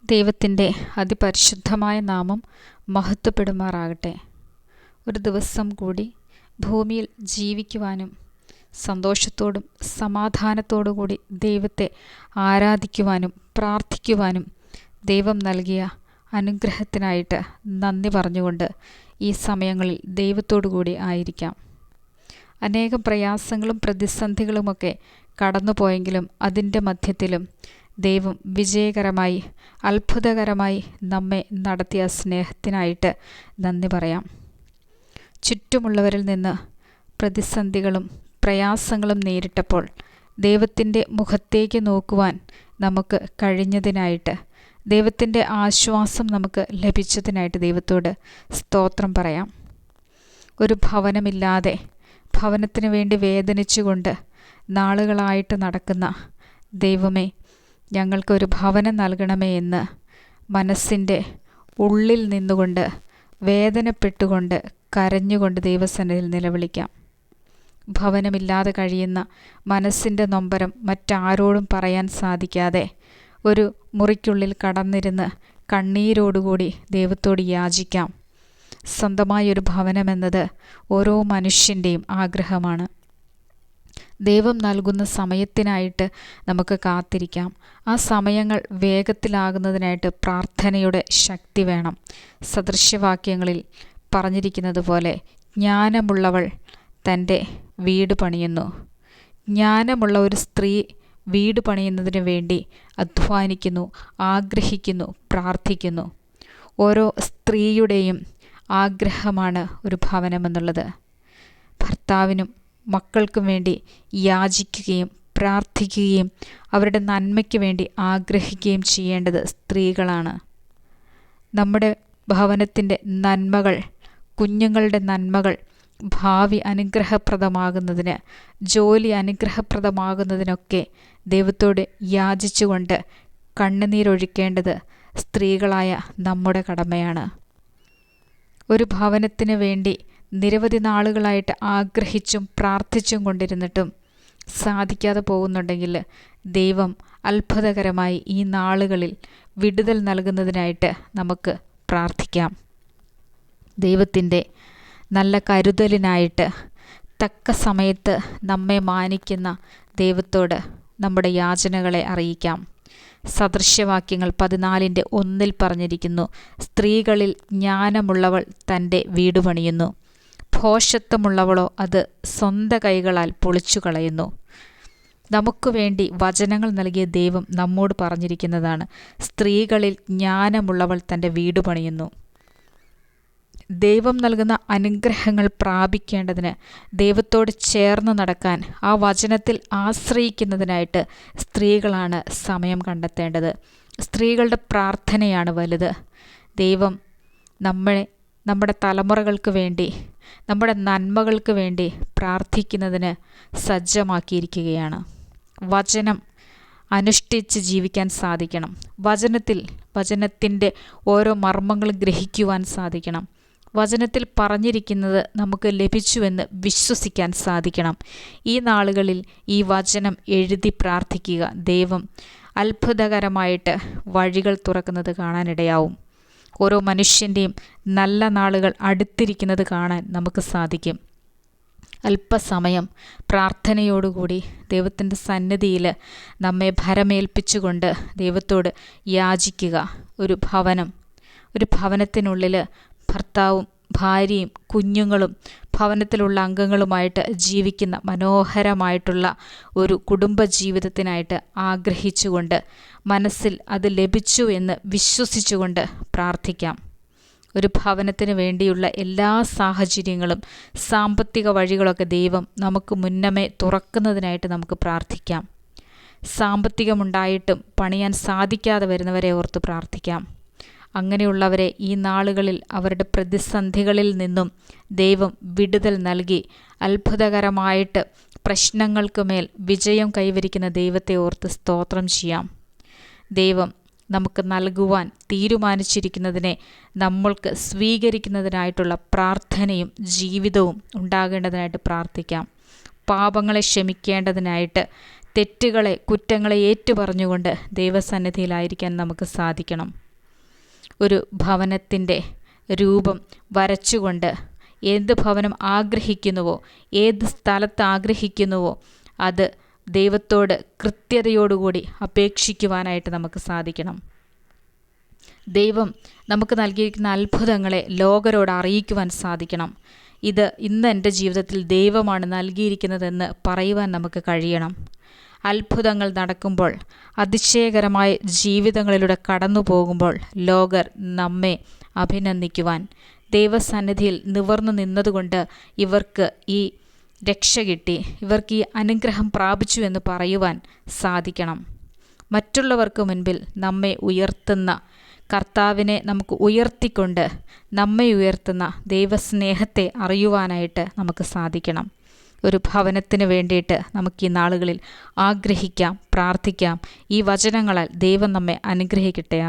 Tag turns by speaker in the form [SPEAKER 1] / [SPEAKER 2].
[SPEAKER 1] ദൈവത്തിൻ്റെ അതിപരിശുദ്ധമായ നാമം മഹത്വപ്പെടുമാറാകട്ടെ. ഒരു ദിവസം കൂടി ഭൂമിയിൽ ജീവിക്കുവാനും സന്തോഷത്തോടും സമാധാനത്തോടു കൂടി ദൈവത്തെ ആരാധിക്കുവാനും പ്രാർത്ഥിക്കുവാനും ദൈവം നൽകിയ അനുഗ്രഹത്തിനായിട്ട് നന്ദി പറഞ്ഞുകൊണ്ട് ഈ സമയങ്ങളിൽ ദൈവത്തോടു കൂടി ആയിരിക്കാം. അനേകം പ്രയാസങ്ങളും പ്രതിസന്ധികളുമൊക്കെ കടന്നുപോയെങ്കിലും അതിൻ്റെ മധ്യത്തിലും ദൈവം വിജയകരമായി അത്ഭുതകരമായി നമ്മെ നടത്തിയ സ്നേഹത്തിനായിട്ട് നന്ദി പറയാം. ചുറ്റുമുള്ളവരിൽ നിന്ന് പ്രതിസന്ധികളും പ്രയാസങ്ങളും നേരിട്ടപ്പോൾ ദൈവത്തിൻ്റെ മുഖത്തേക്ക് നോക്കുവാൻ നമുക്ക് കഴിഞ്ഞതിനായിട്ട്, ദൈവത്തിൻ്റെ ആശ്വാസം നമുക്ക് ലഭിച്ചതിനായിട്ട് ദൈവത്തോട് സ്തോത്രം പറയാം. ഒരു ഭവനമില്ലാതെ ഭവനത്തിന് വേണ്ടി വേദനിച്ചുകൊണ്ട് നാളുകളായിട്ട് നടക്കുന്ന ദൈവമേ, ഞങ്ങൾക്കൊരു ഭവനം നൽകണമേ എന്ന് മനസ്സിൻ്റെ ഉള്ളിൽ നിന്നുകൊണ്ട് വേദനപ്പെട്ടുകൊണ്ട് കരഞ്ഞുകൊണ്ട് ദൈവസന്നിധിയിൽ നിലവിളിക്കാം. ഭവനമില്ലാതെ കഴിയുന്ന മനസ്സിൻ്റെ നൊമ്പരം മറ്റാരോടും പറയാൻ സാധിക്കാതെ ഒരു മുറിക്കുള്ളിൽ കടന്നിരുന്ന് കണ്ണീരോടുകൂടി ദൈവത്തോട് യാചിക്കാം. സ്വന്തമായൊരു ഭവനമെന്നത് ഓരോ മനുഷ്യൻ്റെയും ആഗ്രഹമാണ്. ദൈവം നൽകുന്ന സമയത്തിനായിട്ട് നമുക്ക് കാത്തിരിക്കാം. ആ സമയങ്ങൾ വേഗത്തിലാകുന്നതിനായിട്ട് പ്രാർത്ഥനയുടെ ശക്തി വേണം. സദൃശ്യവാക്യങ്ങളിൽ പറഞ്ഞിരിക്കുന്നത് പോലെ ജ്ഞാനമുള്ളവൾ തൻ്റെ വീട് പണിയുന്നു. ജ്ഞാനമുള്ള ഒരു സ്ത്രീ വീട് പണിയുന്നതിന് വേണ്ടി അധ്വാനിക്കുന്നു, ആഗ്രഹിക്കുന്നു, പ്രാർത്ഥിക്കുന്നു. ഓരോ സ്ത്രീയുടെയും ആഗ്രഹമാണ് ഒരു ഭവനമെന്നുള്ളത്. ഭർത്താവിനും മക്കൾക്കും വേണ്ടി യാചിക്കുകയും പ്രാർത്ഥിക്കുകയും അവരുടെ നന്മയ്ക്ക് വേണ്ടി ആഗ്രഹിക്കുകയും ചെയ്യേണ്ടത് സ്ത്രീകളാണ്. നമ്മുടെ ഭവനത്തിൻ്റെ നന്മകൾ, കുഞ്ഞുങ്ങളുടെ നന്മകൾ, ഭാവി അനുഗ്രഹപ്രദമാകുന്നതിന്, ജോലി അനുഗ്രഹപ്രദമാകുന്നതിനൊക്കെ ദൈവത്തോട് യാചിച്ചുകൊണ്ട് കണ്ണുനീരൊഴിക്കേണ്ടത് സ്ത്രീകളായ നമ്മുടെ കടമയാണ്. ഒരു ഭവനത്തിന് വേണ്ടി നിരവധി നാളുകളായിട്ട് ആഗ്രഹിച്ചും പ്രാർത്ഥിച്ചും കൊണ്ടിരുന്നിട്ടും സാധിക്കാതെ പോകുന്നുണ്ടെങ്കിൽ ദൈവം അത്ഭുതകരമായി ഈ നാളുകളിൽ വിടുതൽ നൽകുന്നതിനായിട്ട് നമുക്ക് പ്രാർത്ഥിക്കാം. ദൈവത്തിൻ്റെ നല്ല കരുതലിനായിട്ട് തക്ക സമയത്ത് നമ്മെ മാനിക്കുന്ന ദൈവത്തോട് നമ്മുടെ യാചനകളെ അറിയിക്കാം. സദൃശ്യവാക്യങ്ങൾ 14:1 പറഞ്ഞിരിക്കുന്നു, സ്ത്രീകളിൽ ജ്ഞാനമുള്ളവൾ തൻ്റെ വീട് പണിയുന്നു, ഭോഷത്വമുള്ളവളോ അത് സ്വന്തം കൈകളാൽ പൊളിച്ചു കളയുന്നു. നമുക്ക് വേണ്ടി വചനങ്ങൾ നൽകിയ ദൈവം നമ്മോട് പറഞ്ഞിരിക്കുന്നതാണ്, സ്ത്രീകളിൽ ജ്ഞാനമുള്ളവൾ തൻ്റെ വീട് പണിയുന്നു. ദൈവം നൽകുന്ന അനുഗ്രഹങ്ങൾ പ്രാപിക്കേണ്ടതിന്, ദൈവത്തോട് ചേർന്ന് നടക്കാൻ, ആ വചനത്തിൽ ആശ്രയിക്കുന്നതിനായിട്ട് സ്ത്രീകളാണ് സമയം കണ്ടെത്തേണ്ടത്. സ്ത്രീകളുടെ പ്രാർത്ഥനയാണ് വലുത്. ദൈവം നമ്മുടെ തലമുറകൾക്ക് വേണ്ടി, നമ്മുടെ നന്മകൾക്ക് വേണ്ടി പ്രാർത്ഥിക്കുന്നതിന് സജ്ജമാക്കിയിരിക്കുകയാണ്. വചനം അനുഷ്ഠിച്ച് ജീവിക്കാൻ സാധിക്കണം. വചനത്തിൻ്റെ ഓരോ മർമ്മങ്ങളും ഗ്രഹിക്കുവാൻ സാധിക്കണം. വചനത്തിൽ പറഞ്ഞിരിക്കുന്നത് നമുക്ക് ലഭിച്ചുവെന്ന് വിശ്വസിക്കാൻ സാധിക്കണം. ഈ നാളുകളിൽ ഈ വചനം എഴുതി പ്രാർത്ഥിക്കുക. ദൈവം അത്ഭുതകരമായിട്ട് വഴികൾ തുറക്കുന്നത് കാണാനിടയാവും. ഓരോ മനുഷ്യൻ്റെയും നല്ല നാളുകൾ അടുത്തിരിക്കുന്നത് കാണാൻ നമുക്ക് സാധിക്കും. അല്പസമയം പ്രാർത്ഥനയോടുകൂടി ദൈവത്തിൻ്റെ സന്നിധിയിൽ നമ്മെ ഭരമേൽപ്പിച്ചുകൊണ്ട് ദൈവത്തോട് യാചിക്കുക. ഒരു ഭവനത്തിനുള്ളിൽ ഭർത്താവും ഭാര്യയും കുഞ്ഞുങ്ങളും ഭവനത്തിലുള്ള അംഗങ്ങളുമായിട്ട് ജീവിക്കുന്ന മനോഹരമായിട്ടുള്ള ഒരു കുടുംബജീവിതത്തിനായിട്ട് ആഗ്രഹിച്ചുകൊണ്ട് മനസ്സിൽ അത് ലഭിച്ചു എന്ന് വിശ്വസിച്ചുകൊണ്ട് പ്രാർത്ഥിക്കാം. ഒരു ഭവനത്തിന് വേണ്ടിയുള്ള എല്ലാ സാഹചര്യങ്ങളും സാമ്പത്തിക വഴികളൊക്കെ ദൈവം നമുക്ക് മുന്നമേ തുറക്കുന്നതിനായിട്ട് നമുക്ക് പ്രാർത്ഥിക്കാം. സാമ്പത്തികമുണ്ടായിട്ടും പണിയാൻ സാധിക്കാതെ വരുന്നവരെ ഓർത്ത് പ്രാർത്ഥിക്കാം. അങ്ങനെയുള്ളവരെ ഈ നാളുകളിൽ അവരുടെ പ്രതിസന്ധികളിൽ നിന്നും ദൈവം വിടുതൽ നൽകി അത്ഭുതകരമായിട്ട് പ്രശ്നങ്ങൾക്ക് മേൽ വിജയം കൈവരിക്കുന്ന ദൈവത്തെ ഓർത്ത് സ്തോത്രം ചെയ്യാം. ദൈവം നമുക്ക് നൽകുവാൻ തീരുമാനിച്ചിരിക്കുന്നതിനെ നമ്മൾക്ക് സ്വീകരിക്കുന്നതിനായിട്ടുള്ള പ്രാർത്ഥനയും ജീവിതവും ഉണ്ടാകേണ്ടതിനായിട്ട് പ്രാർത്ഥിക്കാം. പാപങ്ങളെ ക്ഷമിക്കേണ്ടതിനായിട്ട് തെറ്റുകളെ, കുറ്റങ്ങളെ ഏറ്റുപറഞ്ഞുകൊണ്ട് ദൈവസന്നിധിയിലായിരിക്കാൻ നമുക്ക് സാധിക്കണം. ഒരു ഭവനത്തിൻ്റെ രൂപം വരച്ചുകൊണ്ട് ഏത് ഭവനം ആഗ്രഹിക്കുന്നുവോ, ഏത് സ്ഥലത്ത് ആഗ്രഹിക്കുന്നുവോ അത് ദൈവത്തോട് കൃത്യതയോടുകൂടി അപേക്ഷിക്കുവാനായിട്ട് നമുക്ക് സാധിക്കണം. ദൈവം നമുക്ക് നൽകിയിരിക്കുന്ന അത്ഭുതങ്ങളെ ലോകരോട് അറിയിക്കുവാൻ സാധിക്കണം. ഇത് ഇന്ന് എൻ്റെ ജീവിതത്തിൽ ദൈവമാണ് നൽകിയിരിക്കുന്നതെന്ന് പറയുവാൻ നമുക്ക് കഴിയണം. അത്ഭുതങ്ങൾ നടക്കുമ്പോൾ, അതിശയകരമായ ജീവിതങ്ങളിലൂടെ കടന്നു പോകുമ്പോൾ ലോകർ നമ്മെ അഭിനന്ദിക്കുവാൻ, ദൈവസന്നിധിയിൽ നിവർന്നു നിന്നതുകൊണ്ട് ഇവർക്ക് ഈ രക്ഷ കിട്ടി, ഇവർക്ക് ഈ അനുഗ്രഹം പ്രാപിച്ചു എന്ന് പറയുവാൻ സാധിക്കണം. മറ്റുള്ളവർക്ക് മുൻപിൽ നമ്മെ ഉയർത്തുന്ന കർത്താവിനെ നമുക്ക് ഉയർത്തിക്കൊണ്ട് നമ്മെ ഉയർത്തുന്ന ദൈവസ്നേഹത്തെ അറിയുവാനായിട്ട് നമുക്ക് സാധിക്കണം. ഒരു ഭവനത്തിന് വേണ്ടിയിട്ട് നമുക്ക് ഈ നാളുകളിൽ ആഗ്രഹിക്കാം, പ്രാർത്ഥിക്കാം. ഈ വചനങ്ങളാൽ ദൈവം നമ്മെ അനുഗ്രഹിക്കട്ടെ.